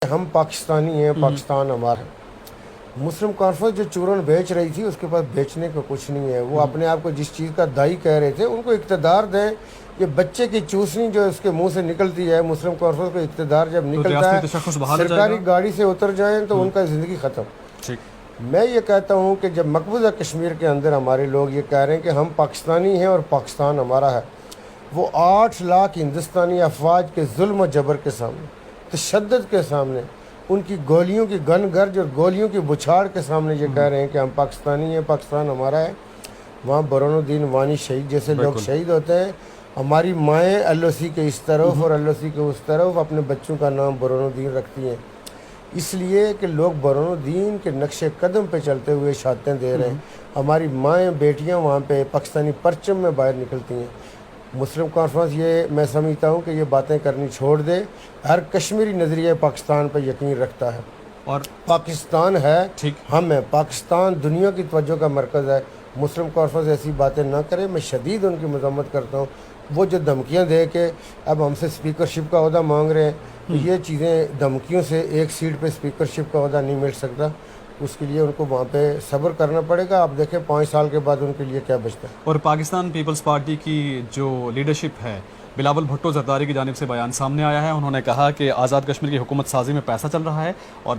ہم پاکستانی ہیں، پاکستان ہمارا ہے۔ مسلم کانفرنس جو چورن بیچ رہی تھی اس کے پاس بیچنے کو کچھ نہیں ہے۔ وہ اپنے آپ کو جس چیز کا دائی کہہ رہے تھے ان کو اقتدار دیں۔ یہ بچے کی چوسنی جو اس کے منہ سے نکلتی ہے، مسلم کانفرنس کو اقتدار جب تو نکلتا ریاستی ہے تشخص بحال ہو جائے سرکاری گا؟ گاڑی سے اتر جائیں تو ان کا زندگی ختم۔ ٹھیک، میں یہ کہتا ہوں کہ جب مقبوضہ کشمیر کے اندر ہمارے لوگ یہ کہہ رہے ہیں کہ ہم پاکستانی ہیں اور پاکستان ہمارا ہے، وہ 8 لاکھ ہندوستانی افواج کے ظلم و جبر کے سامنے، تشدد کے سامنے، ان کی گولیوں کی گن گرج اور گولیوں کی بچھاڑ کے سامنے یہ کہہ رہے ہیں کہ ہم پاکستانی ہیں، پاکستان ہمارا ہے۔ وہاں برہان الدین وانی شہید جیسے لوگ بالکل شہید ہوتے ہیں۔ ہماری مائیں ایل او سی کے اس طرف اور ایل او سی کے اس طرف اپنے بچوں کا نام برہان الدین رکھتی ہیں، اس لیے کہ لوگ برہان الدین کے نقش قدم پہ چلتے ہوئے شہادتیں دے رہے ہیں۔ ہماری مائیں بیٹیاں وہاں پہ پاکستانی پرچم میں باہر نکلتی ہیں۔ مسلم کانفرنس یہ میں سمجھتا ہوں کہ یہ باتیں کرنی چھوڑ دے۔ ہر کشمیری نظریہ پاکستان پہ یقین رکھتا ہے۔ اور پاکستان ہے، ٹھیک، ہم ہیں، پاکستان دنیا کی توجہ کا مرکز ہے۔ مسلم کانفرنس ایسی باتیں نہ کرے، میں شدید ان کی مذمت کرتا ہوں۔ وہ جو دھمکیاں دے کے اب ہم سے اسپیکرشپ کا عہدہ مانگ رہے ہیں، تو یہ چیزیں دھمکیوں سے ایک سیٹ پہ اسپیکرشپ کا عہدہ نہیں مل سکتا۔ اس کے لیے ان کو وہاں پہ صبر کرنا پڑے گا۔ آپ دیکھیں 5 سال کے بعد ان کے لیے کیا بچتا ہے۔ اور پاکستان پیپلز پارٹی کی جو لیڈرشپ ہے، بلاول بھٹو زرداری کی جانب سے بیان سامنے آیا ہے۔ انہوں نے کہا کہ آزاد کشمیر کی حکومت سازی میں پیسہ چل رہا ہے اور